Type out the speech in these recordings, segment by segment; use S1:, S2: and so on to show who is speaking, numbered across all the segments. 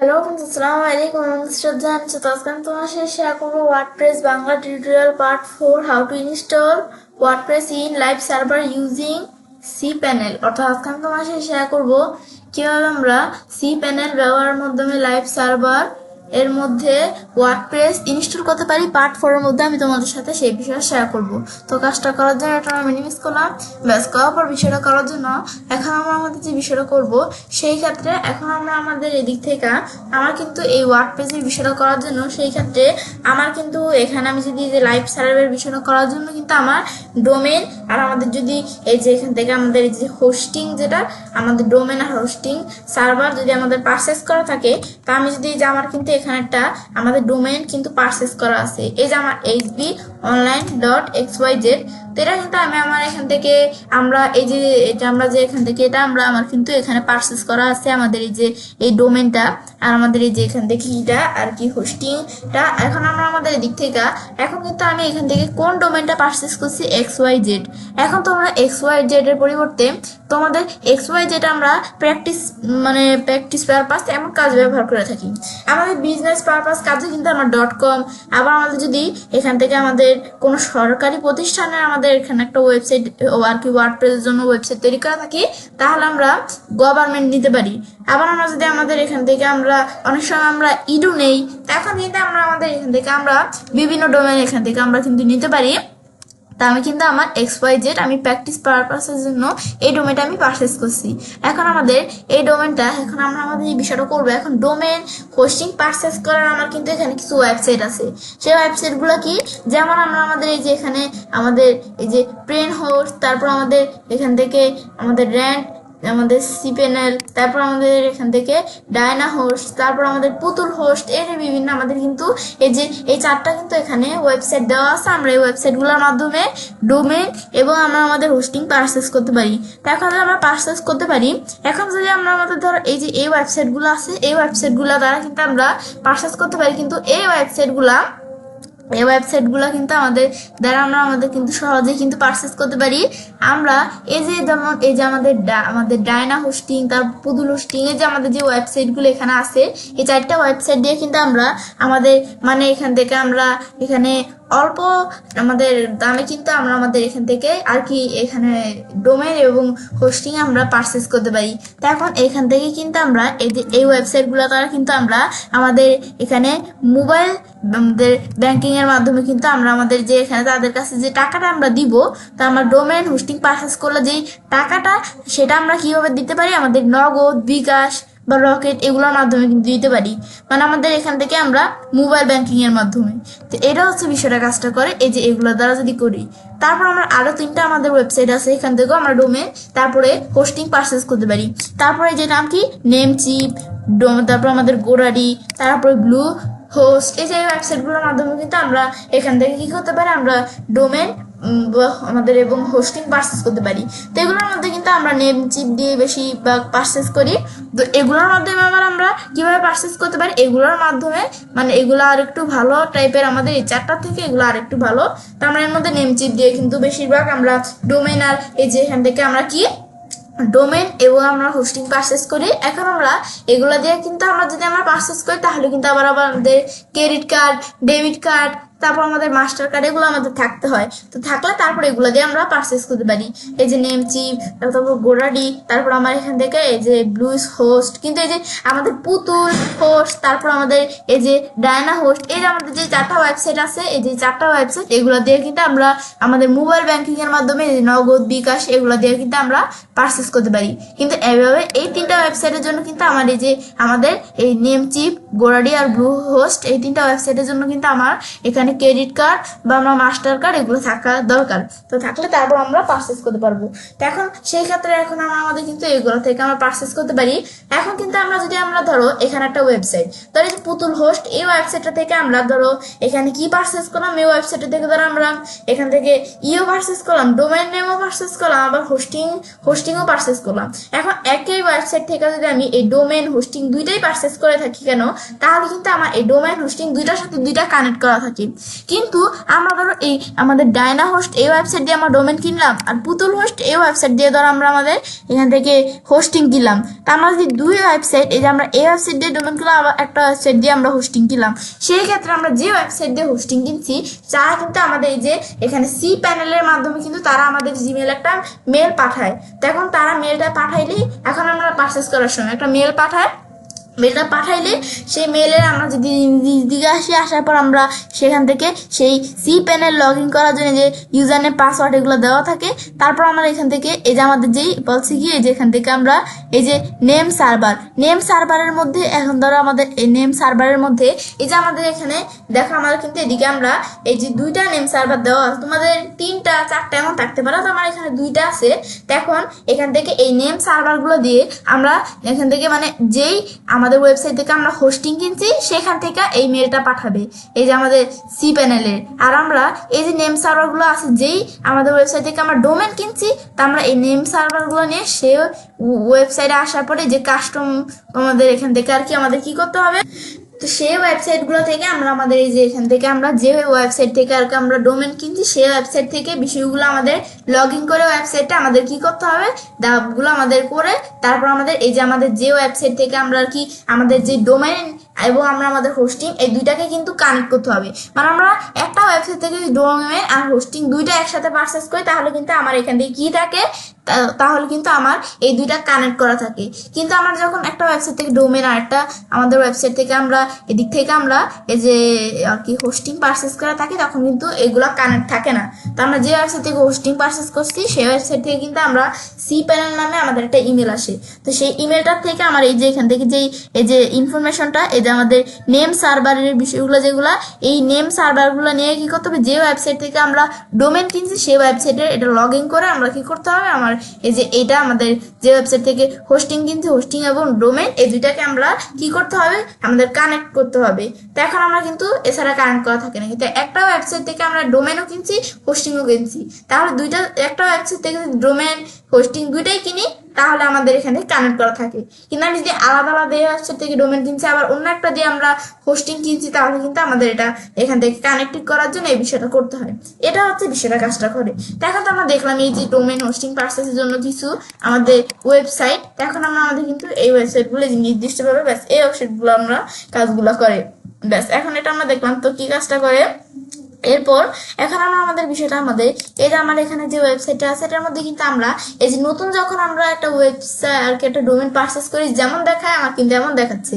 S1: Hello friends, আসসালামু আলাইকুম। আমি শ্রদ্ধা আনছি। তো আজকে আমি তোমার সাথে শেয়ার করবো WordPress Bangla tutorial part 4, how to install WordPress in live server using cPanel. অর্থাৎ আজকে আমি তোমার সাথে শেয়ার করবো কিভাবে আমরা সি প্যানেল ব্যবহারের মাধ্যমে লাইভ সার্ভার এর মধ্যে ওয়ার্ডপ্রেস ইনস্টল করতে পারি। পার্ট 4 এর মধ্যে আমি তোমাদের সাথে সেই বিষয়ে শেয়ার করব। তো কাজটা করার জন্য এটা আমি মিনিমাইজ করলাম। ব্যাস করার পর বিষয়টা করার জন্য এখন আমরা আমাদের যে বিষয়টা করব সেই ক্ষেত্রে এখন আমরা আমাদের এদিক থেকে আমার কিন্তু এই ওয়ার্ডপ্রেসের বিষয়টা করার জন্য সেই ক্ষেত্রে আমার কিন্তু এখানে আমি যদি যে লাইভ সার্ভারের বিষয়টা করার জন্য কিন্তু আমার ডোমেন আর আমাদের যদি এই যে এখান থেকে আমাদের এই যে হোস্টিং যেটা আমাদের ডোমেন আর হোস্টিং সার্ভার যদি আমাদের পারচেস করা থাকে তা আমি যদি যে আমার কিন্তু এখানে একটা আমাদের ডোমেন কিন্তু পারচেস করা আছে এই যে আমার hbonline.xyz। তো এটা কিন্তু আমি আমার এখান থেকে আমরা এই যে এটা আমরা যে এখান থেকে এটা আমরা আমার কিন্তু এখানে পারচেস করা আছে আমাদের এই যে এই ডোমেনটা আর আমাদের এই যে এখান থেকে এটা আর কি হোস্টিংটা। এখন আমরা আমাদের এদিক থেকে এখন কিন্তু আমি এখান থেকে কোন ডোমেনটা পারচেস করছি XYZ। এখন তোমরা XYZ এর পরিবর্তে তোমাদের XYZ আমরা প্র্যাকটিস পারপাস এমন কাজ ব্যবহার করে থাকি। আমাদের বিজনেস পারপাস কাজে কিন্তু আমরা .com, আবার আমাদের যদি এখান থেকে আমাদের কোনো সরকারি প্রতিষ্ঠানে আমাদের এখানে একটা ওয়েবসাইট আর কি ওয়ার্ডপ্রেসের জন্য ওয়েবসাইট তৈরি করা থাকি তাহলে আমরা গভর্নমেন্ট নিতে পারি। আবার আমরা যদি আমাদের এখান থেকে আমরা অনেক সময় আমরা ইডু নেই এখন কিন্তু আমরা আমাদের এখান থেকে আমরা বিভিন্ন ডোমেন এখান থেকে আমরা কিন্তু নিতে পারি। তা আমি কিন্তু আমার XYZ আমি প্র্যাকটিস পারপাসের জন্য এই ডোমেনটা আমি পারচেস করছি। এখন আমাদের এই ডোমেনটা এখন আমরা আমাদের এই বিষয়টা করবো। এখন ডোমেন হোস্টিং পারচেস করার আমার কিন্তু এখানে কিছু ওয়েবসাইট আছে। সেই ওয়েবসাইটগুলো কি, যেমন আমরা আমাদের এই যে এখানে আমাদের এই যে প্রেন হোস্ট, তারপর আমাদের এখান থেকে আমাদের র্যান্ট, আমাদের সিপেনেল, তারপর আমাদের এখান থেকে ডায়না হোস্ট, তারপর আমাদের পুতুল হোস্ট, এর বিভিন্ন আমাদের কিন্তু এই যে এই চারটা কিন্তু এখানে ওয়েবসাইট দেওয়া আছে। আমরা এই ওয়েবসাইটগুলোর মাধ্যমে ডোমেন এবং আমরা আমাদের হোস্টিং পারচেস করতে পারি। তো এখন আমরা পারচেস করতে পারি। এখন যদি আমরা আমাদের ধরো এই যে এই ওয়েবসাইটগুলো আছে এই ওয়েবসাইটগুলো দ্বারা কিন্তু আমরা পারচেস করতে পারি। কিন্তু এই ওয়েবসাইটগুলো কিন্তু আমাদের দ্বারা আমরা আমাদের কিন্তু সহজেই কিন্তু পারচেস করতে পারি। আমরা এই যে যেমন এই যে আমাদের ডায়না হোস্টিং, তার পুতুল হোস্টিং, এই যে আমাদের যে ওয়েবসাইটগুলো এখানে আছে এই চারটা ওয়েবসাইট দিয়ে কিন্তু আমরা আমাদের এখান থেকে আমরা এখানে অল্প আমাদের দামে কিন্তু আমরা আমাদের এখান থেকে আর কি এখানে ডোমেন এবং হোস্টিং আমরা পারচেস করতে পারি। তো এখন এখান থেকে কিন্তু আমরা এই ওয়েবসাইটগুলো দ্বারা কিন্তু আমরা আমাদের এখানে মোবাইল আমাদের ব্যাংকিং এর মাধ্যমে কিন্তু আমরা আমাদের যে এখানে তাদের কাছে যে টাকাটা আমরা দিব তা আমরা ডোমেন হোস্টিং পারচেস করলে যেই টাকাটা সেটা আমরা কিভাবে দিতে পারি আমাদের নগদ, বিকাশ বা রকেট এগুলোর মাধ্যমে কিন্তু দিতে পারি। আমাদের এখান থেকে আমরা মোবাইল ব্যাংকিং এর মাধ্যমে। তো এটা হচ্ছে বিষয়টা কাজটা করে এই যে এগুলোর দ্বারা যদি করি। তারপর আমরা আরো 3টা আমাদের ওয়েবসাইট আছে এখান থেকেও আমরা ডোমেন তারপরে হোস্টিং পারচেস করতে পারি। তারপরে যে নাম কি নেমচিপ, তারপর আমাদের গোড়ারি, তারপরে ব্লু হোস্ট, এই যে ওয়েবসাইটগুলোর মাধ্যমে কিন্তু আমরা এখান থেকে কি করতে পারি আমরা ডোমেন আমাদের এবং হোস্টিং পারচেস করতে পারি। তো এগুলোর মধ্যে কিন্তু আমরা নেমচিপ দিয়ে বেশি বা পারচেস করি। তো এগুলোর মাধ্যমে আমরা কিভাবে পারচেস করতে পারি এগুলোর মাধ্যমে এগুলো আর একটু ভালো টাইপের আমাদের এই চারটা থেকে এগুলো আর একটু ভালো। তো আমরা এর মধ্যে নেমচিপ দিয়ে কিন্তু বেশিরভাগ আমরা ডোমেন আর এই যে এখান থেকে আমরা কি ডোমেন এবং আমরা হোস্টিং পারচেস করি। এখন আমরা এগুলো দিয়ে কিন্তু আমরা যদি আমরা পারচেস করি তাহলে কিন্তু আবার আমাদের ক্রেডিট কার্ড, ডেবিট কার্ড, তারপর আমাদের মাস্টার কার্ড এগুলো আমাদের থাকতে হয়। তো থাকলে তারপর এগুলো দিয়ে আমরা পারচেস করতে পারি। এই যে নেমচিপ, তারপর গোড়াডি, তারপর আমার এখান থেকে এই যে ব্লু হোস্ট, কিন্তু এই যে আমাদের পুতুল হোস্ট, তারপর আমাদের এই যে ডায়না হোস্ট, এই যে আমাদের যে চারটা ওয়েবসাইট আছে এই যে চারটা ওয়েবসাইট এগুলো দিয়ে কিন্তু আমরা আমাদের মোবাইল ব্যাংকিং এর মাধ্যমে নগদ, বিকাশ এগুলো দিয়ে কিন্তু আমরা পারচেস করতে পারি। কিন্তু এইভাবে এই 3টা ওয়েবসাইটের জন্য কিন্তু আমার এই যে আমাদের এই নেমচিপ, গোড়াডি আর ব্লু হোস্ট এই 3টা ওয়েবসাইটের জন্য কিন্তু আমার এখানে ক্রেডিট কার্ড বা আমরা মাস্টার কার্ড এগুলো থাকা দরকার। তো থাকলে তারপর আমরা পারচেস করতে পারবো। তো এখন সেই ক্ষেত্রে এখন আমাদের কিন্তু এগুলো থেকে আমরা পারচেস করতে পারি। এখন কিন্তু আমরা যদি আমরা ধরো এখানে একটা ওয়েবসাইট, ধরো পুতুল হোস্ট, এই ওয়েবসাইটটা থেকে আমরা ধরো এখানে কি পারচেজ করলাম, এই ওয়েবসাইটটা থেকে ধরো আমরা এখান থেকে ইও পারচেজ করলাম, ডোমেইন নেমও পারচেজ করলাম, আবার হোস্টিংও পারচেজ করলাম। এখন একই ওয়েবসাইট থেকে যদি আমি এই ডোমেইন হোস্টিং দুইটাই পারচেজ করে থাকি কেন, তাহলে কিন্তু আমার এই ডোমেইন হোস্টিং দুইটার সাথে দুইটা কানেক্ট করা থাকে। কিন্তু আমরা ধরো এই আমাদের ডায়না হোস্ট এই ওয়েবসাইট দিয়ে আমরা ডোমেইন কিনলাম, আর পুতুল হোস্ট এই ওয়েবসাইট দিয়ে ধরো আমরা আমাদের এখান থেকে হোস্টিং কিনলাম। তার মানে যদি দুই ওয়েবসাইট, এই যে আমরা এই ওয়েবসাইট দিয়ে ডোমেইন কিনলাম, আবার একটা ওয়েবসাইট দিয়ে আমরা হোস্টিং কিনলাম, সেই ক্ষেত্রে আমরা যে ওয়েবসাইট দিয়ে হোস্টিং কিনছি তারা কিন্তু আমাদের এই যে এখানে সি প্যানেলের মাধ্যমে কিন্তু তারা আমাদের জিমেল একটা মেল পাঠায়। তো এখন তারা মেলটা পাঠাইলেই এখন আমরা পারচেস করার সময় একটা মেল পাঠায়, মেলটা পাঠাইলে সেই মেলের আমরা যদি দিকে আসার পর আমরা সেখান থেকে সেই সি প্যানেল লগ ইন করার জন্য যে ইউজার নেম পাসওয়ার্ড এগুলো দেওয়া থাকে। তারপর আমরা এখান থেকে এই যে আমাদের যেই বলছি কি এই যে এখান থেকে আমরা এই যে নেম সার্ভারের মধ্যে এখন ধরো আমাদের এই নেম সার্ভারের মধ্যে এই যে আমাদের এখানে দেখো আমাদের কিন্তু এদিকে আমরা এই যে দুইটা নেম সার্ভার দেওয়া আছে, তোমাদের 3টা 4টা এমন থাকতে পারে, তো আমার এখানে 2টা আছে। এখন এখান থেকে এই নেম সার্ভারগুলো দিয়ে আমরা এখান থেকে মানে যেই আমাদের ওয়েবসাইট থেকে আমরা হোস্টিং কিনছি সেখান থেকে এই মেলটা পাঠাবে এই যে আমাদের সি প্যানেলের। আর আমরা এই যে নেম সার্ভারগুলো আছে যেই আমাদের ওয়েবসাইট থেকে আমরা ডোমেন কিনছি, তা আমরা এই নেম সার্ভারগুলো নিয়ে সে ওয়েবসাইটে আসার পরে যে কাস্টম আমাদের এখান থেকে আর কি আমাদের কি করতে হবে, তো সেই ওয়েবসাইটগুলো থেকে আমরা আমাদের এই যে এখান থেকে আমরা যে ওয়েবসাইট থেকে আর কি আমরা ডোমেন কিনছি সেই ওয়েবসাইট থেকে বিষয়গুলো আমাদের লগ ইন করে ওয়েবসাইটটা আমাদের কি করতে হবে, ধাপগুলো আমাদের করে তারপর আমাদের এই যে আমাদের যে ওয়েবসাইট থেকে আমরা আর কি আমাদের যে ডোমেন এবং আমরা আমাদের হোস্টিং এই দুইটাকে কিন্তু কানেক্ট করতে হবে। মানে আমরা একটা ওয়েবসাইট থেকে ডোমেন আর হোস্টিং দুইটা একসাথে পারচেজ করি তাহলে কিন্তু আমার এখান থেকে কি থাকে, তাহলে কিন্তু আমার এই দুইটা কানেক্ট করা থাকে। কিন্তু আমরা যখন একটা ওয়েবসাইট থেকে ডোমেন আর একটা আমাদের ওয়েবসাইট থেকে আমরা এদিক থেকে আমরা এই যে আর কি হোস্টিং পারচেজ করা থাকি তখন কিন্তু এগুলো কানেক্ট থাকে না। তো আমরা যে ওয়েবসাইট থেকে হোস্টিং পারচেজ করছি সেই ওয়েবসাইট থেকে কিন্তু আমরা সি প্যানেল নামে আমাদের একটা ইমেল আসে, তো সেই ইমেলটার থেকে আমার এই যে এখান থেকে যেই এই যে ইনফরমেশনটা এই যে আমাদের নেম সার্ভারের বিষয়গুলো যেগুলো এই নেম সার্ভারগুলো নিয়ে কি করতে হবে, যে ওয়েবসাইট থেকে আমরা ডোমেন কিনছি সেই ওয়েবসাইটে এটা লগ ইন করে আমরা কি করতে হবে, আমার এই যে এইটা আমাদের যে ওয়েবসাইট থেকে হোস্টিং কিনছি হোস্টিং এবং ডোমেন এই দুইটাকে আমরা কি করতে হবে, আমাদের কানেক্ট করতে হবে। তো এখন আমরা কিন্তু এছাড়া কানেক্ট করা থাকে না, কিন্তু একটা ওয়েবসাইট থেকে আমরা ডোমেনও কিনছি হোস্টিংও কিনছি, তাহলে দুইটা একটা ওয়েবসাইট থেকে ডোমেন হোস্টিং দুইটাই কিনি তাহলে আমাদের এখানে কানেক্ট করা থাকে। কিন্তু আমি যদি আলাদা আলাদা ওয়েবসাইট থেকে ডোমেন কিনছি আবার অন্য একটা দিয়ে আমরা হোস্টিং কিনছি তাহলে কিন্তু আমাদের এটা এখান থেকে কানেক্টেড করার জন্য এই বিষয়টা করতে হয়। এটা হচ্ছে বিষয়টা কাজটা করে। তো এখন তো আমরা দেখলাম এই যে ডোমেন হোস্টিং পারচেজের জন্য কিছু আমাদের ওয়েবসাইট, এখন আমরা আমাদের কিন্তু এই ওয়েবসাইটগুলো নির্দিষ্টভাবে ব্যাস এই ওয়েবসাইটগুলো আমরা কাজগুলো করে ব্যাস এখন এটা আমরা দেখলাম তো কি কাজটা করে। এরপর এখন আমরা আমাদের বিষয়টা আমাদের এই যে আমার এখানে যে ওয়েবসাইটটা আছে এটার মধ্যে কিন্তু আমরা এই যে নতুন যখন আমরা একটা ওয়েবসাইট আর কি একটা ডোমেন পারচেজ করি যেমন দেখায় আমার কিন্তু এমন দেখাচ্ছে।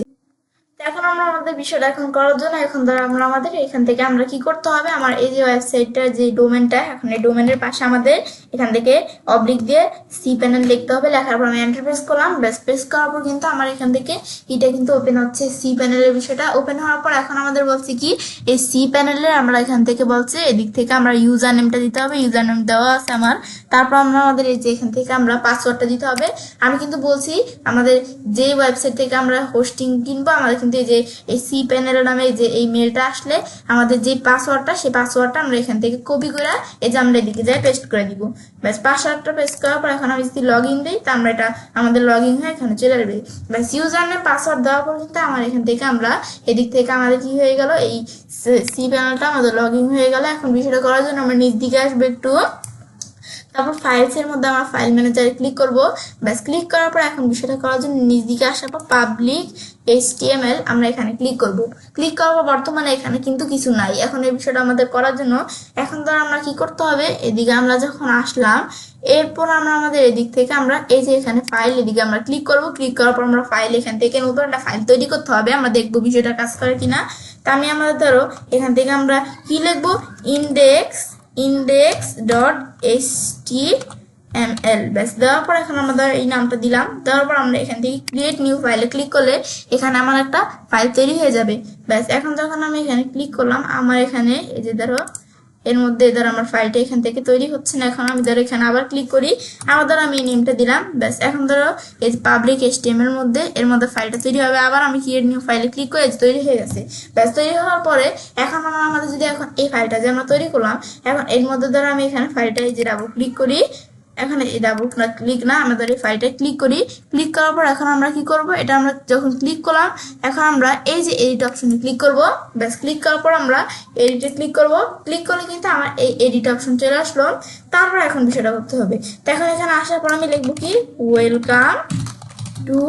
S1: এখন আমরা আমাদের বিষয়টা এখন করার জন্য এখন ধরো আমরা আমাদের এখান থেকে আমরা কি করতে হবে, আমার এই যে ওয়েবসাইটটা যে ডোমেনটা এখন এই ডোমেনের পাশে আমাদের এখান থেকে অবলিক দিয়ে সি প্যানেল লিখতে হবে, লেখার পর আমি এন্টার প্রেস করলাম, বেস প্রেস করার পর কিন্তু আমার এখান থেকে এটা কিন্তু ওপেন হচ্ছে সি প্যানেলের বিষয়টা। ওপেন হওয়ার পর এখন আমাদের বলছে কি এই সি প্যানেলের আমরা এখান থেকে বলছে এদিক থেকে আমরা ইউজার নেমটা দিতে হবে, ইউজার নেম দেওয়া আছে আমার, তারপর আমরা আমাদের এই যে এখান থেকে আমরা পাসওয়ার্ডটা দিতে হবে। আমি কিন্তু বলছি আমাদের যে ওয়েবসাইট থেকে আমরা হোস্টিং কিনবো আমাদের কিন্তু এই যে এই সি প্যানেল নামে যে এই মেলটা আসলে আমাদের যে পাসওয়ার্ডটা সেই পাসওয়ার্ডটা আমরা এখান থেকে কপি করে এই যে আমরা এদিকে যাই পেস্ট করে দিব, ব্যাস পাসওয়ার্ডটা পেস্ট করার পর এখন আমি যদি লগ ইন দিই তা আমরা এটা আমাদের লগ ইন হয়ে এখানে চলে আসবে। ব্যাস ইউজার নেম পাসওয়ার্ড দেওয়ার পর কিন্তু আমার এখান থেকে আমরা এদিক থেকে আমাদের কি হয়ে গেল এই সি প্যানেলটা আমাদের লগ ইন হয়ে গেল। এখন বিষয়টা করার জন্য আমরা নিচ দিকে আসবো একটু, তারপর ফাইলসের মধ্যে আমরা ফাইল ম্যানেজারে ক্লিক করব, ব্যাস ক্লিক করার পর এখন বিষয়টা করার জন্য নিচ দিকে আসার পর পাবলিক HTML আমরা এখানে ক্লিক করব। ক্লিক করার পর বর্তমানে এখানে কিন্তু কিছু নাই। এখন এই বিষয়টা আমাদের করার জন্য এখন ধর আমরা কি করতে হবে, এদিকে আমরা যখন আসলাম এরপর আমরা আমাদের এদিক থেকে আমরা এই যে এখানে ফাইল এদিকে আমরা ক্লিক করব, ক্লিক করার পর আমরা ফাইল এখান থেকে নতুন একটা ফাইল তৈরি করতে হবে, আমরা দেখবো বিষয়টা কাজ করে কিনা। তা আমি আমাদের ধরো এখান থেকে আমরা কি লিখবো, index.html ব্যাস দেওয়ার পর এখন আমাদের এই নামটা দিলাম, দেওয়ার পর আমরা এখান থেকে ক্রিয়েট নিউ ফাইলে ক্লিক করলে এখানে আমার একটা ফাইল তৈরি হয়ে যাবে। ব্যাস এখন যখন আমি এখানে ক্লিক করলাম আমার এখানে এই যে ধরো এর মধ্যে ধর আমার ফাইলটা এখান থেকে তৈরি হচ্ছে না। এখন আমি ধরো এখানে আবার ক্লিক করি, আবার ধরো আমি নেমটা দিলাম, ব্যাস এখন ধরো এই পাবলিক HTML এর মধ্যে ফাইলটা তৈরি হবে। আবার আমি ক্রিয়েট নিউ ফাইলে ক্লিক করে তৈরি হয়ে গেছে। ব্যাস তৈরি হওয়ার পরে এখন আমাদের যদি এখন এই ফাইলটা যে আমরা তৈরি করলাম, এখন এর মধ্যে ধরো আমি এখানে ফাইলটা এই যে ডাবল ক্লিক করি, এখন এই ডাবল ক্লিক না আমাদের এই ফাইলটা ক্লিক করি। ক্লিক করার পর এখন আমরা কি করব, এটা আমরা যখন ক্লিক করলাম এখন আমরা এই যে এডিট অপশনে ক্লিক করব। ব্যাস ক্লিক করার পর আমরা এডিটে ক্লিক করব। ক্লিক করলে কিন্তু আমার এই এডিট অপশন চলে আসলো। তারপর এখন বিষয়টা করতে হবে। তো এখন এখানে আসার পর আমি লিখবো কি, ওয়েলকাম টু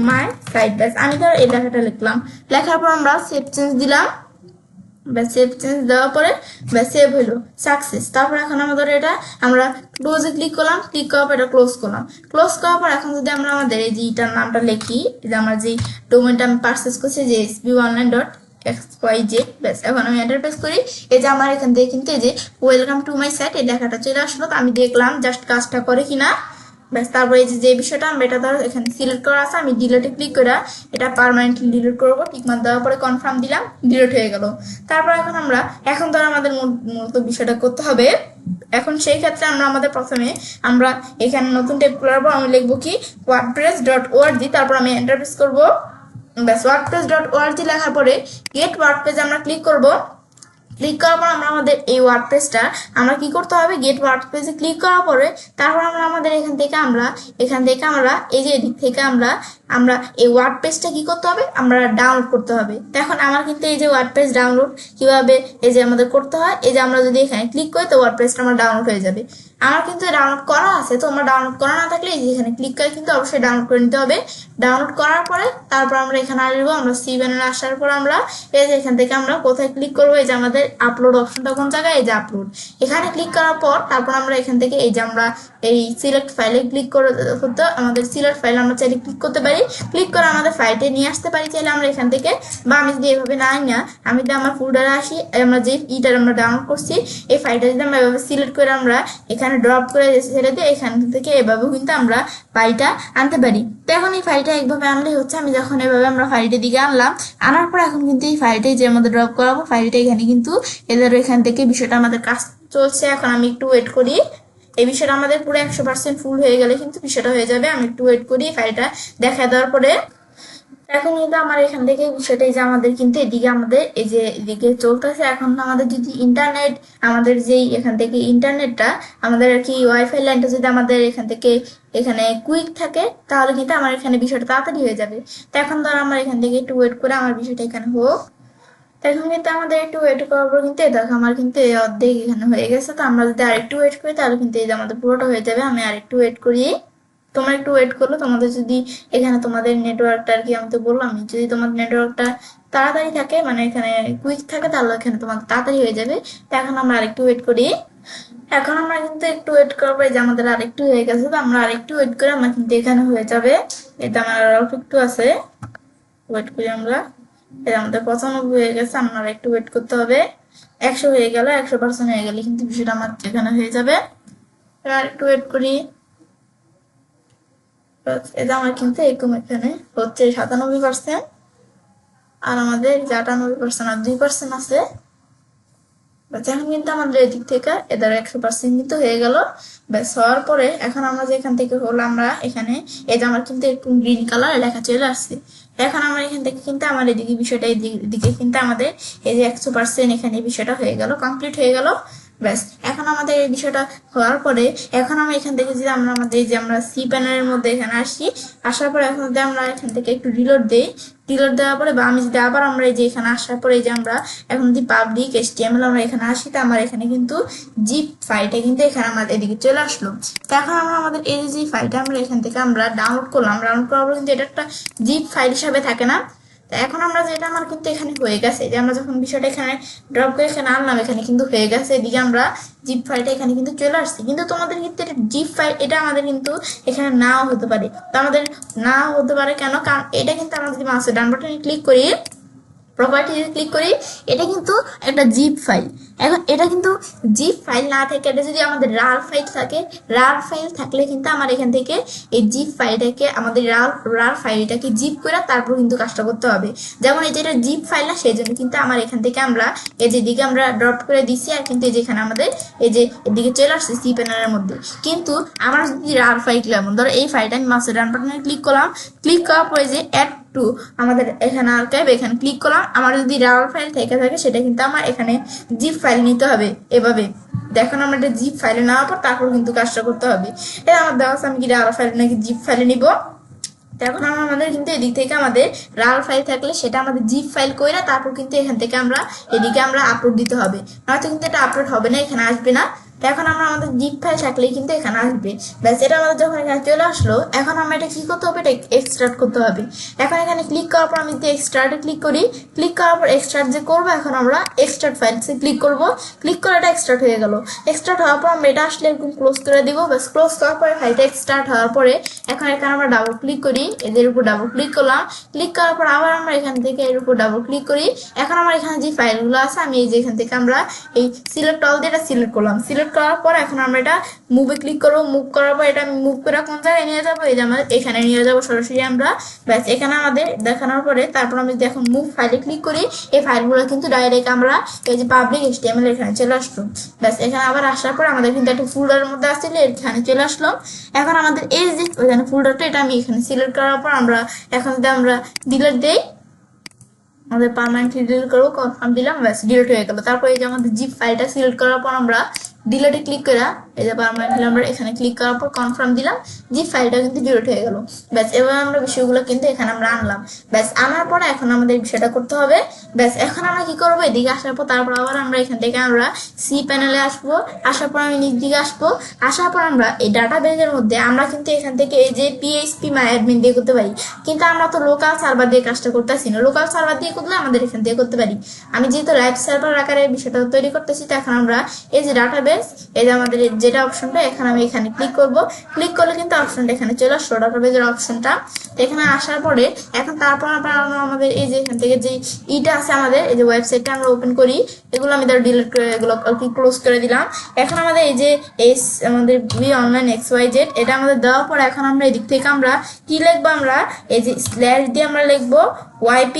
S1: মাই সাইট। ব্যাস আমি ধর এই লেখাটা লিখলাম, লেখার পর আমরা সেভ চেঞ্জ দিলাম। ব্যাস সেভ চেঞ্জ দেওয়ার পরে ব্যাস সেভ হইলো সাকসেস। তারপর এখন আমাদের এটা আমরা ক্লোজে ক্লিক করলাম, ক্লিক করার পর এটা ক্লোজ করলাম। ক্লোজ করার পর এখন যদি আমরা আমাদের এই যে এটার নামটা লিখি, যে আমরা যে ডোমেনটা আমি পারচেজ করছি যে sb online.xyz, ব্যাস এখন আমি এন্টার প্রেস করি। এই যে আমার এখান থেকে কিন্তু এই যে ওয়েলকাম টু মাই সাইট এই লেখাটা চলে আসলো। তো আমি দেখলাম জাস্ট কাজটা করে কিনা। ব্যাস তারপরে এই যে বিষয়টা আমরা এটা ধরো এখানে সিলেক্ট করা আছে, আমি ডিলিটে ক্লিক করে এটা পার্মানেন্টলি ডিলিট করবো। টিকমার্ক দেওয়ার পরে কনফার্ম দিলাম, ডিলিট হয়ে গেল। তারপর এখন ধরো আমাদের মূলত বিষয়টা করতে হবে। এখন সেই ক্ষেত্রে আমরা আমাদের প্রথমে আমরা এখানে নতুন ট্যাব খোলার পর আমি লিখবো কি wordpress.org, তারপর আমি এন্টার প্রেস করবো। ব্যাস wordpress.org লেখার পরে গেট ওয়ার্ডপ্রেস আমরা ক্লিক করব। ক্লিক করার পর আমরা আমাদের এই ওয়ার্ডপ্রেসটা আমরা কি করতে হবে, গেট ওয়ার্ডপ্রেসে ক্লিক করার পরে তারপর আমরা আমাদের এখান থেকে আমরা এই যে এদিক থেকে আমরা এই ওয়ার্ডপ্রেসটা কি করতে হবে, আমরা ডাউনলোড করতে হবে। এখন আমার কিন্তু এই যে ওয়ার্ডপ্রেস ডাউনলোড কিভাবে এই যে আমাদের করতে হয়, এই যে আমরা যদি এখানে ক্লিক করি তো ওয়ার্ডপ্রেসটা আমার ডাউনলোড হয়ে যাবে। আমার কিন্তু ডাউনলোড করা আছে, তো আমরা ডাউনলোড করা না থাকলে এই যে এখানে ক্লিক করে কিন্তু অবশ্যই ডাউনলোড করে নিতে হবে। ডাউনলোড করার পরে তারপর আমরা এখানে আসবো, আমরা সি ব্যানারে আসার পর আমরা এই যে এখান থেকে আমরা কোথায় ক্লিক করবো, এই যে আমাদের আপলোড অপশনটা কোন জায়গায়, এই যে আপলোড, এখানে ক্লিক করার পর তারপর আমরা এখান থেকে এই যে আমরা এই সিলেক্ট ফাইলে ক্লিক করে হতো, আমাদের সিলেক্ট ফাইল আমরা চাইলে ক্লিক করতে পারি, ক্লিক করে আমাদের ফাইলটা নিয়ে আসতে পারি চাইলে আমরা এখান থেকে। বা আমি যদি এভাবে না আমি যদি আমার ফোল্ডারে আসি, আমরা যে ইটার আমরা ডাউনলোড করছি এই ফাইলটা যদি আমরা এভাবে সিলেক্ট করে আমরা এখানে ড্রপ করে ছেড়ে দিয়ে এখান থেকে এভাবেও কিন্তু আমরা ফাইলটা আনতে পারি। তো এখন এই ফাইলটা একভাবে আনলেই হচ্ছে। আমি যখন এভাবে আমরা ফাইলটির দিকে আনার পর এখন কিন্তু এই ফাইলটাই যে আমাদের ড্রপ করাবো, ফাইলটা এখানে কিন্তু এদের এখান থেকে বিষয়টা আমাদের কাজ চলছে। এখন আমি একটু ওয়েট করি, এই বিষয়টা আমাদের পুরো 100% ফুল হয়ে গেলে কিন্তু বিষয়টা হয়ে যাবে। আমি একটু ওয়েট করি, ফাইলটা দেখা দেওয়ার পরে এখন কিন্তু আমার এখান থেকে বিষয়টা এই যে আমাদের কিন্তু এদিকে আমাদের এই যে এদিকে চলতেছে। এখন আমাদের যদি ইন্টারনেট আমাদের যেই এখান থেকে ইন্টারনেটটা আমাদের আর কি ওয়াইফাই লাইনটা যদি আমাদের এখান থেকে এখানে কুইক থাকে তাহলে কিন্তু আমার এখানে বিষয়টা তাড়াতাড়ি হয়ে যাবে। তো এখন ধর আমার এখান থেকে একটু ওয়েট করে আমার বিষয়টা এখানে হোক। এখন কিন্তু আমাদের একটু ওয়েট করার পর কিন্তু দেখো আমার কিন্তু এই অর্ধেক এখানে হয়ে গেছে। তো আমরা যদি আরেকটু ওয়েট করি তাহলে কিন্তু এই যে আমাদের পুরোটা হয়ে যাবে। আমি আরেকটু ওয়েট করি, তোমরা একটু ওয়েট করলো। তোমাদের যদি এখানে তোমাদের নেটওয়ার্কটা আর কি আমি তো বললাম, যদি তোমাদের নেটওয়ার্কটা তাড়াতাড়ি থাকে মানে এখানে কুইক থাকে তাহলে এখানে তোমার তাড়াতাড়ি হয়ে যাবে। তো এখন আমরা আরেকটু ওয়েট করি। এখন আমরা কিন্তু একটু ওয়েট করার পরে যে আমাদের আরেকটু হয়ে গেছে, তো আমরা আরেকটু ওয়েট করে আমার কিন্তু এখানে হয়ে যাবে। এটা আমার অল্প একটু আছে, ওয়েট করি আমরা। এটা আমাদের 95 হয়ে গেছে, আমরা একটু ওয়েট করতে হবে। 100 হয়ে গেল, 100% হয়ে গেলে কিন্তু বিষয়টা আমার এখানে হয়ে যাবে। এবার একটু ওয়েট করি। এটা আমার কিন্তু এরকম এখানে হচ্ছে 97%, আর আমাদের 98% আর 2% আছে। এখন কিন্তু আমাদের এদিক থেকে এদের 100% কিন্তু হয়ে গেল। ব্যাস হওয়ার পরে এখন আমরা যে এখান থেকে হলো আমরা এখানে এটা আমার কিন্তু এরকম গ্রিন কালার লেখা চলে আসছে। এখন আমরা এখান থেকে কিন্তু আমার এদিকে বিষয়টা এদিকে কিন্তু আমাদের এই যে 100% এখানে বিষয়টা হয়ে গেল, কমপ্লিট হয়ে গেল। ব্যাস এখন আমাদের এই বিষয়টা হওয়ার পরে এখন আমরা এখান থেকে যদি আমরা আমাদের যে আমরা সি প্যানেলের মধ্যে এখানে আসি, আসার পরে এখন যদি আমরা এখান থেকে একটু রিলোড দেই, রিলোড দেওয়ার পরে বা আমি যদি আবার আমরা এই যে এখানে আসার পরে এই যে আমরা এখন যদি পাবলিক HTML আমরা এখানে আসি, তো আমার এখানে কিন্তু জিপ ফাইলটা কিন্তু এখানে আমাদের এদিকে চলে আসলো। তো এখন আমরা আমাদের এই যে ফাইলটা আমরা এখান থেকে আমরা ডাউনলোড করলাম, ডাউনলোড করার পর কিন্তু এটা একটা জিপ ফাইল হিসাবে থাকে না। এখন আমরা যেটা আমার কিন্তু এখানে হয়ে গেছে, যে আমরা যখন বিষয়টা এখানে ড্রপ করে এখানে আনলাম এখানে কিন্তু হয়ে গেছে। এদিকে আমরা জিপ ফাইলটা এখানে কিন্তু চলে আসছে, কিন্তু তোমাদের কিন্তু এটা জিপ ফাইল এটা আমাদের কিন্তু এখানে নাও হতে পারে। তো আমাদের নাও হতে পারে কেন, কারণ এটা কিন্তু আমরা যদি মাউসের ডান বাটনে ক্লিক করি, প্রপার্টিতে ক্লিক করি, এটা কিন্তু একটা জিপ ফাইল। এখন এটা কিন্তু জিপ ফাইল না থাকে, এটা যদি আমাদের রার ফাইল থাকে, রার ফাইল থাকলে কিন্তু আমার এখান থেকে এই জিপ ফাইলটাকে আমাদের রার ফাইলটাকে জিপ করে তারপর কিন্তু কাজটা করতে হবে। যেমন এই যে এটা জিপ ফাইল না, সেই জন্য কিন্তু আমার এখান থেকে আমরা এই যে দিকে আমরা ড্রপ করে দিচ্ছি, আর কিন্তু এই যেখানে আমাদের এই যে এদিকে চলে আসছে সি প্যানেলের মধ্যে। কিন্তু আমার যদি রার ফাইল এমন ধরো এই ফাইলটা আমি মাস্টার রান বাটনে ক্লিক করলাম, ক্লিক করার পরে যে অ্যাড টু আমাদের এখানে আর্কাইভ, এখানে ক্লিক করলাম। আমার যদি রার ফাইল থেকে থাকে সেটা কিন্তু আমার এখানে জিপ ফাইল নিতে হবে এভাবে। দেখুন আমরা এটা জিপ ফাইলে নেওয়ার পর তারপর কিন্তু কাজটা করতে হবে। এটা আমার দেওয়া আছে আমি কি রার ফাইল নাকি জিপ ফাইলে নিব। এখন আমাদের কিন্তু এদিক থেকে আমাদের রার ফাইল থাকলে সেটা আমাদের জিপ ফাইল কইরা তারপর কিন্তু এখান থেকে আমরা এদিকে আমরা আপলোড দিতে হবে, নয়তো কিন্তু এটা আপলোড হবে না, এখানে আসবে না। এখন আমরা আমাদের জিপ ফাইল থাকলেই কিন্তু এখানে আসবে। ব্যাস এটা আমাদের যখন এখানে চলে আসলো, এখন আমরা এটা কি করতে হবে, এটা এক্সট্রাক্ট করতে হবে। এখন এখানে ক্লিক করার পর আমি যদি এক্সট্রাক্টে ক্লিক করি, ক্লিক করার পর এক্সট্রাক্ট যে করবো, এখন আমরা এক্সট্রাক্ট ফাইলসে ক্লিক করবো, ক্লিক করে এটা এক্সট্রাক্ট হয়ে গেল। এক্সট্রাক্ট হওয়ার পর আমরা এটা আসলে এরকম ক্লোজ করে দিব। ব্যাস ক্লোজ করার পরে ফাইলটা এক্সট্রাক্ট হওয়ার পরে এখন এখানে আমরা ডাবল ক্লিক করি, এদের উপর ডাবল ক্লিক করলাম, ক্লিক করার পর আবার আমরা এখান থেকে এর উপর ডাবল ক্লিক করি। এখন আমার এখানে যে ফাইলগুলো আছে আমি এই যে এখান থেকে আমরা এই সিলেক্ট অল দিয়ে এটা সিলেক্ট করলাম। সিলেক্ট করার পর এখন আমরা এটা মুভে ক্লিক করবো, মুভ করার পর এটা আমি মুভ করে কোন জায়গায় নিয়ে যাবো, এই যে আমরা এখানে নিয়ে যাবো সরাসরি আমরা। ব্যাস এখানে আমাদের দেখানোর পরে তারপর আমি যদি এখন মুভ ফাইলে ক্লিক করি, এই ফাইলগুলো কিন্তু ডাইরেক্ট আমরা এই যে পাবলিক HTML এখানে চলে আসলো। ব্যাস এখানে আবার আসার পর আমাদের কিন্তু একটা ফোল্ডারের মধ্যে আসছিল, এখানে চলে আসলো। এখন আমাদের এই যে ওইখানে ফোল্ডারটা এটা আমি এখানে সিলেক্ট করার পর আমরা এখন যদি আমরা ডিলিট দেই, আমাদের পার্মানেন্টলি ডিলিট করবো, কনফার্ম দিলাম, ব্যাস ডিলিট হয়ে গেল। তারপর এই যে আমাদের জিপ ফাইলটা সিলেক্ট করার পর আমরা ডিলিটে ক্লিক করে এই যে পার্মানেন্টলি আমরা এখানে ক্লিক করার পর কনফার্ম দিলাম, জিপ ফাইলটা কিন্তু ডিলিট হয়ে গেল। ব্যাস এবার আমরা বিষয়গুলো কিন্তু এখানে আমরা আনলাম। ব্যাস আনার পরে এখন আমাদের বিষয়টা করতে হবে। ব্যাস এখন আমরা কি করবো, এদিকে আসার পর তারপর আবার আমরা এখান থেকে আমরা সি প্যানেলে আসবো, আসার পর আমি নিচ দিকে আসবো, আসার পর আমরা এই ডাটাবেজের মধ্যে আমরা কিন্তু এখান থেকে এই যে PHP MyAdmin দিয়ে করতে পারি, কিন্তু আমরা তো লোকাল সার্ভার দিয়ে কাজটা করতেছি না। লোকাল সার্ভার দিয়ে করলে আমাদের এখান থেকে করতে পারি। আমি যেহেতু লাইভ সার্ভার আকারে বিষয়টা তৈরি করতেছি, তো এখন আমরা এই যে ডাটাবেজ, এই যে আমাদের যেটা অপশনটা এখানে আমি এখানে ক্লিক করব, ক্লিক করলে কিন্তু অপশনটা এখানে চলে আসলো ডাটাবেজের অপশনটা। তো এখানে আসার পরে এখন তারপর আমরা আমাদের এই যে এখান থেকে যে ইটা আছে আমাদের এই যে ওয়েবসাইটটা আমরা ওপেন করি, এগুলো আমি ধরো ডিলিট করে এগুলো ক্লোজ করে দিলাম। এখন আমাদের এই যে আমাদের অনলাইন XYZ এটা আমাদের দেওয়ার পর এখন আমরা এদিক থেকে আমরা কি লিখবো, আমরা এই যে স্ল্যাশ দিয়ে আমরা লিখবো YP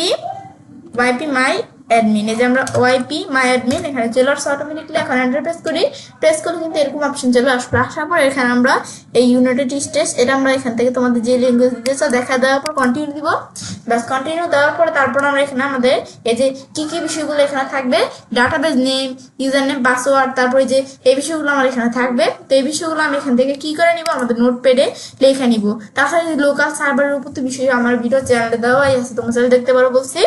S1: মাই অ্যাডমিন। এই যে আমরা YP মাই অ্যাডমিন এখানে চলে আসছে অটোমেটিকলি। এখন এন্টার প্রেস করি, প্রেস করলে কিন্তু এরকম অপশন চলে আসবে। আসার পর এখানে আমরা এই ইউনাইটেড স্টেটস এটা আমরা এখান থেকে তোমাদের যে ল্যাঙ্গুয়েজ দিতেছে দেখা দেওয়ার পর কন্টিনিউ দিব। ব্যাস কন্টিনিউ দেওয়ার পরে তারপর আমরা এখানে আমাদের এই যে কি কি বিষয়গুলো এখানে থাকবে, database name, user name, password, তারপরে যে এই বিষয়গুলো আমার এখানে থাকবে। তো এই বিষয়গুলো আমি এখান থেকে কি করে নিব, আমাদের নোটপ্যাডে লেখা নিব। তাছাড়া লোকাল সার্ভারের উপর তো বিষয় আমার ভিডিও চ্যানেলে দেওয়াই আছে, তোমরা চ্যানেল দেখতে পারো বলছি।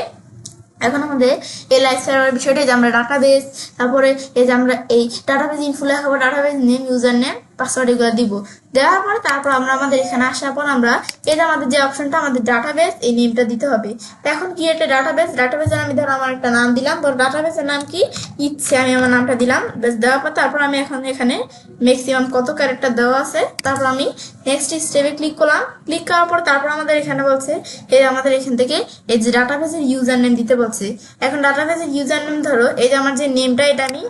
S1: এখন আমাদের এই লাইভ সার্ভার বিষয়টা যে আমরা ডাটাবেজ, তারপরে এই যে আমরা এই ডাটাবেজ ইনফো লেখাবো, database name, user name, password এগুলো দিব। দেওয়ার পরে তারপর আমরা আমাদের এখানে আসার পর আমরা এই যে আমাদের যে অপশনটা আমাদের ডাটাবেজ এই নেমটা দিতে হবে। তো এখন কি একটা ডাটাবেজের আমি ধরো আমার একটা নাম দিলাম, ধরো ডাটাবেজের নাম কি ইচ্ছে আমি আমার নামটা দিলাম। বেশ দেওয়ার পর তারপর আমি এখন এখানে ম্যাক্সিমাম কত ক্যারেক্টার দেওয়া আছে, তারপর আমি নেক্সট স্টেপে ক্লিক করলাম। ক্লিক করার পর তারপর আমাদের এখানে বলছে এই আমাদের এখান থেকে এই যে ডাটাবেজের ইউজার নেম দিতে বলছে। এখন ডাটাবেজের ইউজার নেম ধরো এই যে আমার যে নেমটা এটা আমি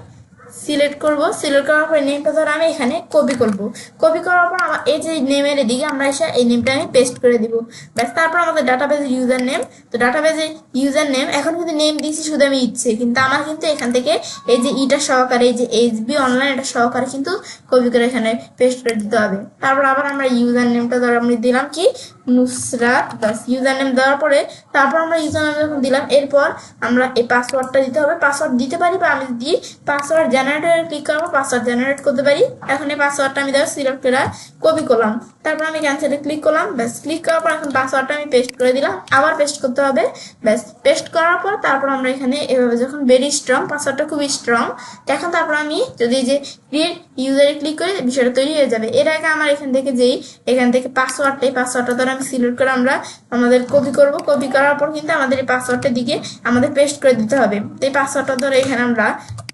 S1: সিলেক্ট করব, সিলেক্ট করার পর নেমটা ধরো আমি এখানে কপি করব। কপি করার পর আমার এই যে নেমের এদিকে আমরা এসে এই নেমটা আমি পেস্ট করে দিব। ব্যাস তারপর আমাদের ডাটাবেজের ইউজার নেম, তো ডাটাবেজের ইউজার নেম এখন কিন্তু নেম দিয়েছি শুধু আমি ইচ্ছে, কিন্তু আমার কিন্তু এখান থেকে এই যে ইটা সহকারে এই যে HB অনলাইন এটা সহকারে কিন্তু কপি করে এখানে পেস্ট করে দিতে হবে। তারপর আবার আমরা ইউজার নেমটা ধরো আমি দিলাম কি নুসরাত। বাস ইউজার নেম দেওয়ার পরে তারপর আমরা ইউজার নেম যখন দিলাম এরপর আমরা এই পাসওয়ার্ডটা দিতে হবে। পাসওয়ার্ড দিতে পারি বা আমি যদি পাসওয়ার্ড জেনারেটরে ক্লিক করবো পাসওয়ার্ড জেনারেট করতে পারি। এখন এই পাসওয়ার্ডটা আমি ধরো সিলেক্ট করে কপি করলাম, তারপর আমি ক্যান্সেলে ক্লিক করলাম। ব্যাস ক্লিক করার পর এখন পাসওয়ার্ডটা আমি পেস্ট করে দিলাম, আবার পেস্ট করতে হবে। ব্যাস পেস্ট করার পর তারপর আমরা এখানে এভাবে যখন ভেরি স্ট্রং, পাসওয়ার্ডটা খুবই স্ট্রং, এখন তারপর আমি যদি যে ক্রিয়েট ইউজারে ক্লিক করি বিষয়টা তৈরি হয়ে যাবে। এর আগে আমার এখান থেকে যেই এখান থেকে পাসওয়ার্ডটা ধরে আমি সিলেক্ট করে আমরা আমাদের কপি করব। কপি করার পর কিন্তু আমাদের এই পাসওয়ার্ডটার দিকে আমাদের পেস্ট করে দিতে হবে। এই পাসওয়ার্ডটা ধরে এখানে আমরা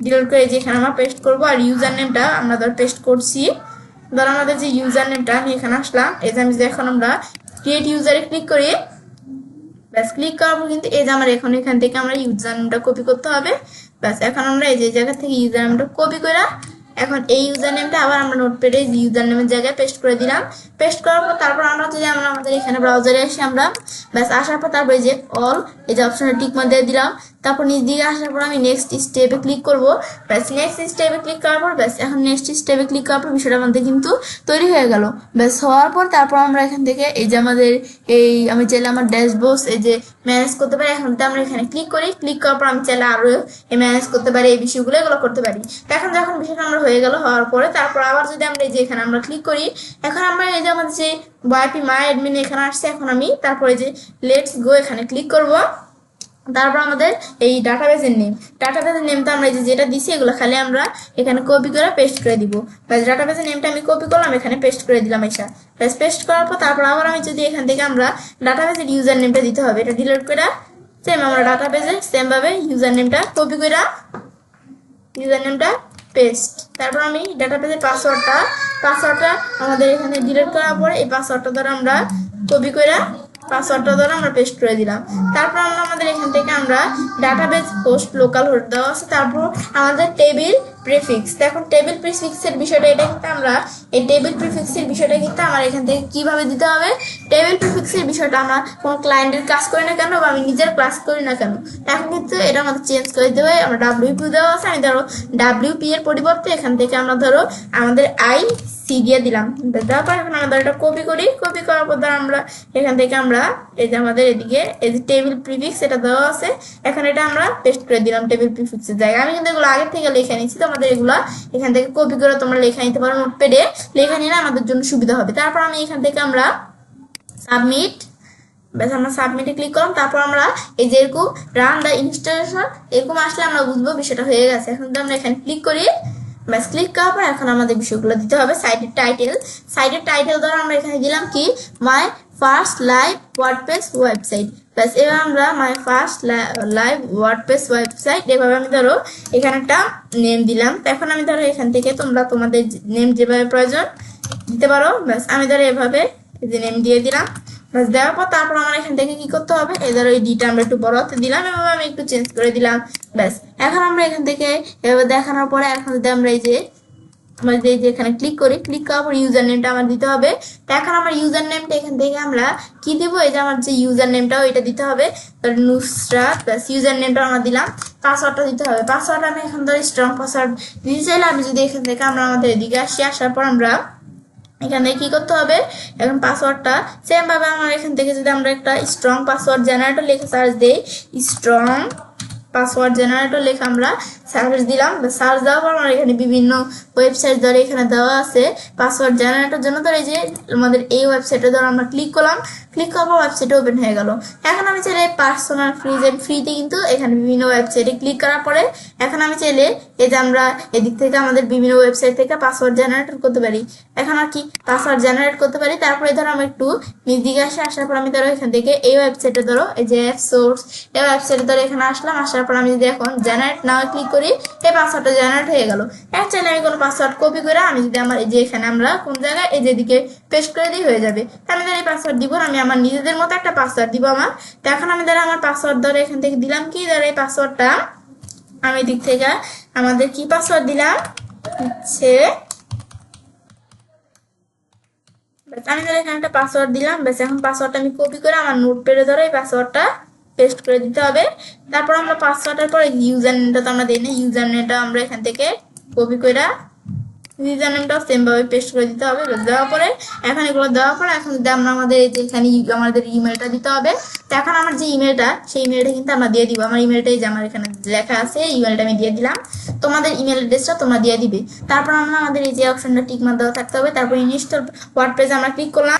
S1: ডিলিট করে যে এখানে আমরা পেস্ট করব। আর ইউজার নেমটা আমরা ধর পেস্ট করছি, ধর আমাদের যে ইউজার নেমটা আমি এখানে আসলাম, এই যে আমি এখন আমরা ক্রিয়েট ইউজারে ক্লিক করি। ব্যাস ক্লিক করার পর কিন্তু এই যে আমার এখান থেকে আমরা ইউজার নেমটা কপি করতে হবে। ব্যাস এখন আমরা এই যে জায়গা থেকে ইউজার নেমটা কপি করে এখন এই ইউজার নেমটা আবার আমরা নোটপ্যাডে ইউজার নেমের জায়গায় পেস্ট করে দিলাম। পেস্ট করার পর তারপর আমরা যদি আমরা আমাদের এখানে ব্রাউজারে আসি আমরা ব্যাস আসার পর তারপর এই যে অল এই যে অপশনটা টিক মার্ক দিয়ে দিলাম। তারপর নিচ দিকে আসার পর আমি নেক্সট স্টেপে ক্লিক করব। ব্যাস নেক্সট স্টেপে ক্লিক করার পর ব্যাস এখন নেক্সট স্টেপে ক্লিক করার পর বিষয়টা আমাদের কিন্তু তৈরি হয়ে গেল। ব্যাস হওয়ার পর তারপর আমরা এখান থেকে এই যে আমাদের এই আমি চাইলে আমার ড্যাশবোর্ড এই যে ম্যানেজ করতে পারি। এখন তো আমরা এখানে ক্লিক করি, ক্লিক করার পর আমি চাইলে আরো এই ম্যানেজ করতে পারি, এই বিষয়গুলো এগুলো করতে পারি। তো এখন যখন বিষয়টা আমরা হয়ে গেল হওয়ার পরে তারপর আবার যদি আমরা এই যে এখানে আমরা ক্লিক করি, এখন আমরা এই যে আমাদের যে ওয়াইপি মাই অ্যাডমিন এখানে আসছে, এখন আমি তারপরে যে লেটস গো এখানে ক্লিক করব। তারপর আমাদের এই ডাটাবেসের নেমটা আমরা এই যে যেটা দিছি এগুলো খালি আমরা এখানে কপি করে পেস্ট করে দিব। ব্যাস ডাটাবেসের নেমটা আমি কপি করলাম, এখানে পেস্ট করে দিলাম এসা। ব্যাস পেস্ট করার পর তারপর আবার আমি যদি এখান থেকে আমরা ডাটাবেসের ইউজার নেমটা দিতে হবে, এটা ডিলিট করে সেম আমরা ডাটাবেসে সেম ভাবে ইউজার নেমটা কপি করে ইউজার নেমটা পেস্ট। তারপর আমি ডাটাবেসের পাসওয়ার্ডটা আমাদের এখানে ডিলিট করার পরে এই পাসওয়ার্ডটা দ্বারা আমরা কপি করে পাসওয়ার্ডটা দ্বারা আমরা পেস্ট করে দিলাম। তারপর আমরা আমাদের এখান থেকে আমরা ডাটাবেস হোস্ট লোকাল হোস্ট দেওয়া আছে, তারপর আমাদের টেবিল প্রিফিক্স। এখন টেবিল প্রিফিক্সের বিষয়টা এটা কিন্তু আমরা এই টেবিল প্রিফিক্সের বিষয়টা কিন্তু আমার এখান থেকে কিভাবে দিতে হবে। টেবিল প্রিফিক্সের বিষয়টা আমরা কোনো ক্লায়েন্টের কাজ করি না কেন বা আমি নিজের ক্লাস করি না কেন, এখন কিন্তু এটা আমাদের চেঞ্জ করে দিতে হবে। আমরা ডাব্লিউপি দেওয়া আছে, আমি ধরো ডাব্লিউপি এর পরিবর্তে এখান থেকে আমরা ধরো আমাদের সি দিয়ে দিলাম। তারপর এখন আমরা এটা কপি করি, কপি করার পর আমরা এখান থেকে আমরা এই যে আমাদের এদিকে এই যে টেবিল প্রিফিক্স এটা দেওয়া আছে, এখন এটা আমরা পেস্ট করে দিলাম টেবিল প্রিফিক্সের জায়গায়। আমি কিন্তু এগুলো আগে থেকে লিখে নিচ্ছি, তোমাদের এগুলো এখান থেকে কপি করে তোমরা লেখা নিতে পারো, নোটপ্যাডে লেখা নিলে আমাদের জন্য সুবিধা হবে। তারপর আমি এখান থেকে আমরা সাবমিট, ব্যাস আমরা সাবমিটে ক্লিক করলাম। তারপর আমরা এই যে এরকম রান দ্য ইনস্টলেশন এরকম আসলে আমরা বুঝবো বিষয়টা হয়ে গেছে। এখন তো আমরা এখানে ক্লিক করি, ব্যাস ক্লিক করার পর এখন আমাদের বিষয়গুলো দিতে হবে। সাইটের টাইটেল ধরো আমরা এখানে দিলাম কি my first live WordPress website. ব্যাস এবার আমরা my first live WordPress website এভাবে আমি ধরো এখানে একটা নেম দিলাম। এখন আমি ধরো এখান থেকে তোমরা তোমাদের নেম যেভাবে প্রয়োজন দিতে পারো। ব্যাস আমি ধরো এভাবে এই যে নেম দিয়ে দিলাম। ব্যাস দেওয়ার পর তারপর আমার এখান থেকে কি করতে হবে, এই ধরো এই ডিটা আমরা একটু বড় হতে দিলাম, এভাবে আমি একটু চেঞ্জ করে দিলাম। ব্যাস এখন আমরা এখান থেকে এভাবে দেখানোর পরে এখন যদি আমরা এই যে আমরা যে এখানে ক্লিক করি, ক্লিক করার পর ইউজার নেমটা আমার দিতে হবে। তো এখন আমার ইউজার নেমটা এখান থেকে আমরা কি দিব, এই যে আমার যে ইউজার নেমটাও এটা দিতে হবে নুসরাত। ব্যাস ইউজার নেমটা আমরা দিলাম। পাসওয়ার্ডটা দিতে হবে, পাসওয়ার্ড আমি এখন ধরো স্ট্রং পাসওয়ার্ড দিতে চাইলে আমি যদি এখান থেকে আমরা আমাদের এদিকে আসি, আসার পর আমরা এখান থেকে কি করতে হবে, এখন পাসওয়ার্ডটা সেম ভাবে আমার এখান থেকে যদি আমরা একটা স্ট্রং পাসওয়ার্ড জেনারেটর লিখে সার্চ দিই, স্ট্রং পাসওয়ার্ড জেনারেটর লিখে আমরা সার্চ দিলাম। সার্চ দেওয়ার পর আমার এখানে বিভিন্ন ওয়েবসাইট ধরে এখানে দেওয়া আছে পাসওয়ার্ড জেনারেটর জন্য। ধরে এই যে আমাদের এই ওয়েবসাইটে ধরো আমরা ক্লিক করলাম, ক্লিক করার পর ওয়েবসাইটে ওপেন হয়ে গেল। এখন আমি চাইলে পার্সোনাল ফ্রিতে কিন্তু এখানে বিভিন্ন ওয়েবসাইটে ক্লিক করার পরে এখন আমি চাইলে এই যে আমরা এদিক থেকে আমাদের বিভিন্ন ওয়েবসাইট থেকে পাসওয়ার্ড জেনারেট করতে পারি। এখন আর কি পাসওয়ার্ড জেনারেট করতে পারি। তারপরে ধরো আমি একটু নিচ দিকে আসার পর আমি ধরো এখান থেকে এই ওয়েবসাইটে ধরো এই যে অ্যাপ সোর্স এই ওয়েবসাইটে ধরো এখানে আসলাম, আসার পর আমি যদি এখন জেনারেট নাও ক্লিক করি, এই পাসওয়ার্ডটা জেনারেট হয়ে গেল। এখন চাইলে আমি কোনো পাসওয়ার্ড কপি করে আমি যদি আমার এই যে এখানে আমরা কোন জায়গায় এই যেদিকে পেস্ট করে দিই হয়ে যাবে। আমি ধরো এই পাসওয়ার্ড দিব, আমি আমার নিজেদের মতো একটা পাসওয়ার্ড দিব আমার। তো এখন আমি ধরো আমার পাসওয়ার্ড ধরো এখান থেকে দিলাম কি, ধরো এই পাসওয়ার্ডটা আমি দিক থেকে আমাদের কি পাসওয়ার্ড দিলাম হচ্ছে, আমি ধরো এখানে একটা পাসওয়ার্ড দিলাম। ব্যাস এখন পাসওয়ার্ডটা আমি কপি করে আমার নোটপ্যাডে ধরো এই পাসওয়ার্ডটা পেস্ট করে দিতে হবে। তারপর আমরা পাসওয়ার্ডের পরে ইউজার নেমটা তো আমরা দিই না, ইউজার নেমটা আমরা এখান থেকে কপি করে ইউজার নেমটাও সেম ভাবে পেস্ট করে দিতে হবে। দেওয়ার পরে এখন এগুলো দেওয়ার পরে এখন যদি আমরা আমাদের এই যে এখানে আমাদের ইমেলটা দিতে হবে। তো এখন আমার যে ইমেলটা সেই ইমেলটা কিন্তু আমরা দিয়ে দিব। আমার ইমেলটাই যে আমার এখানে লেখা আছে ইমেলটা আমি দিয়ে দিলাম, তোমাদের ইমেল অ্যাড্রেসটা তোমরা দিয়ে দিবে। তারপর আমরা আমাদের এই যে অপশনটা টিক মার্ক দেওয়া থাকতে হবে। তারপর ইনস্টল ওয়ার্ডপ্রেস আমরা ক্লিক করলাম।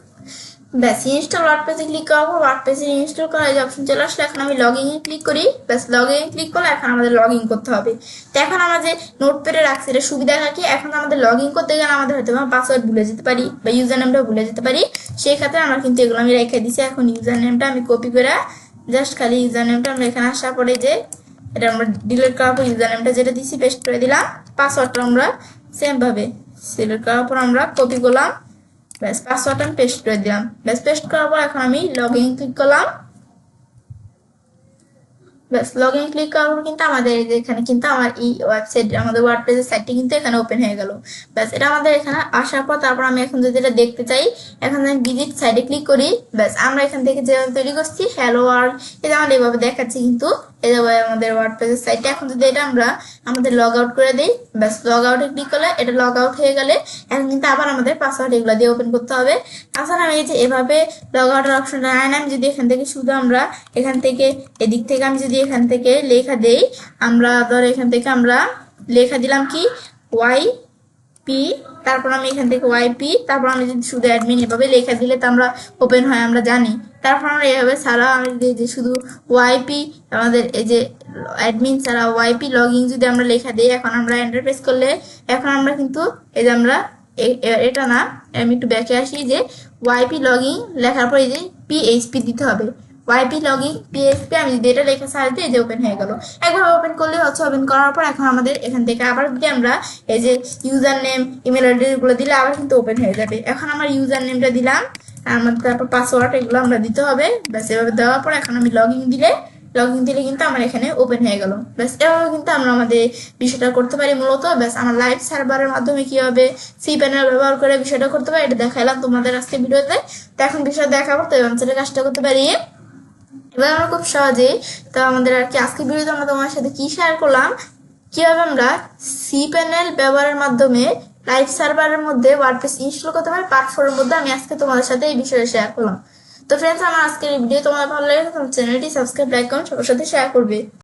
S1: ব্যাস ইনস্টল ওয়ার্ডপ্রেসে ক্লিক করার পর ওয়ার্ডপ্রেসে ইনস্টল করার যে অপশন চলে আসলে এখন আমি লগ ইনে ক্লিক করি। ব্যাস লগ ইন ক্লিক করলে এখন আমাদের লগ ইন করতে হবে। তো এখন আমরা যে নোটপ্যাডে রাখছি এটা সুবিধা কি, এখন আমাদের লগ ইন করতে গেলে আমাদের হয়তো পাসওয়ার্ড ভুলে যেতে পারি বা ইউজার নেমটা ভুলে যেতে পারি, সেই ক্ষেত্রে আমরা কিন্তু এগুলো আমি রেখে দিচ্ছি। এখন ইউজার নেমটা আমি কপি করে জাস্ট খালি ইউজার নেমটা আমরা এখানে আসার পরে যে এটা আমরা ডিলিট করার পর ইউজার নেমটা যেটা দিচ্ছি পেস্ট করে দিলাম, পাসওয়ার্ডটা আমরা সেম ভাবে সিলেক্ট করার পর আমরা কপি করলাম। ব্যাস পাসওয়ার্ডটা আমি পেস্ট করে দিলাম। ব্যাস পেস্ট করার পর এখন আমি লগ ইন ক্লিক করলাম। ব্যাস লগ ইন ক্লিক করার পর কিন্তু আমাদের এই যে এখানে কিন্তু আমার এই ওয়েবসাইট আমাদের ওয়ার্ডপ্রেসের সাইটটি কিন্তু এখানে ওপেন হয়ে গেল। ব্যাস এটা আমাদের এখানে আসার পর তারপর আমি এখন যদি এটা দেখতে চাই, এখন আমি ভিজিট সাইটে ক্লিক করি। ব্যাস আমরা এখান থেকে যে তৈরি করছি হ্যালো ওয়ার্ল্ড, এটা আমাদের এইভাবে দেখাচ্ছি কিন্তু এই যাবে আমাদের ওয়ার্ডপ্রেসের সাইটে। এখন যদি এটা আমরা আমাদের লগ আউট করে দিই, ব্যাস লগ আউটে ক্লিক করলে এটা লগ আউট হয়ে গেলে এখন কিন্তু আবার আমাদের পাসওয়ার্ড এগুলো দিয়ে ওপেন করতে হবে। তাছাড়া আমি এই যে এভাবে লগ আউটের অপশনটা নাই না, আমি যদি এখান থেকে শুধু আমরা এখান থেকে এদিক থেকে আমি যদি এখান থেকে লেখা দেই, আমরা ধর এখান থেকে আমরা লেখা দিলাম কি ওয়াই পি, তারপর আমি এখান থেকে ওয়াইপি, তারপর আমি যদি শুধু অ্যাডমিন এভাবে লেখা দিলে তো আমরা ওপেন হয় আমরা জানি। তারপর আমরা এভাবে ছাড়া আমি যে শুধু ওয়াইপি আমাদের এই যে অ্যাডমিন ছাড়া ওয়াইপি লগইন যদি আমরা লেখা দিই, এখন আমরা এন্টার প্রেস করলে এখন আমরা কিন্তু এই যে আমরা এটা না, আমি একটু ব্যাকে আসি যে ওয়াইপি লগইন লেখার পর এই যে পিএইচপি দিতে হবে। ওয়াইপি লগইন পিএইচপি আমি যদি এটা লেখা সার্চ দিই, এই যে ওপেন হয়ে গেল। একবার ওপেন করলে হচ্ছে, ওপেন করার পর এখন আমাদের এখান থেকে আবার যদি আমরা এই যে ইউজার নেম ইমেল অ্যাড্রেস গুলো দিলে আবার কিন্তু ওপেন হয়ে যাবে। এখন আমার ইউজার নেমটা দিলাম, আমাদের তারপর পাসওয়ার্ড এগুলো আমরা দিতে হবে। ব্যাস এভাবে দেওয়ার পর এখন আমি লগইন দিলে কিন্তু আমার এখানে ওপেন হয়ে গেল। ব্যাস এভাবে কিন্তু আমরা আমাদের বিষয়টা করতে পারি মূলত। ব্যাস আমার লাইভ সার্ভারের মাধ্যমে কিভাবে সি প্যানেল ব্যবহার করে বিষয়টা করতে পারি এটা দেখাইলাম তোমাদের আজকে ভিডিওতে। তো এখন বিষয় দেখাবো তো অনুসারে কাজটা করতে পারি। এবার আমরা খুব সহজে তো আমাদের আর কি আজকে ভিডিওতে আমরা তোমার সাথে কি শেয়ার করলাম, কিভাবে আমরা সি প্যানেল ব্যবহারের মাধ্যমে লাইভ সার্ভারের মধ্যে ওয়ার্ডপ্রেস ইনস্টল করতে পারি পার্ট 4 এর মধ্যে আমি আজকে তোমাদের সাথে এই বিষয়ে শেয়ার করলাম। তো ফ্রেন্ডস, আমার আজকের এই ভিডিও তোমাদের ভালো লাগে তোমার চ্যানেলটি সাবস্ক্রাইব, লাইক, কমেন্ট সবার সাথে শেয়ার করবে।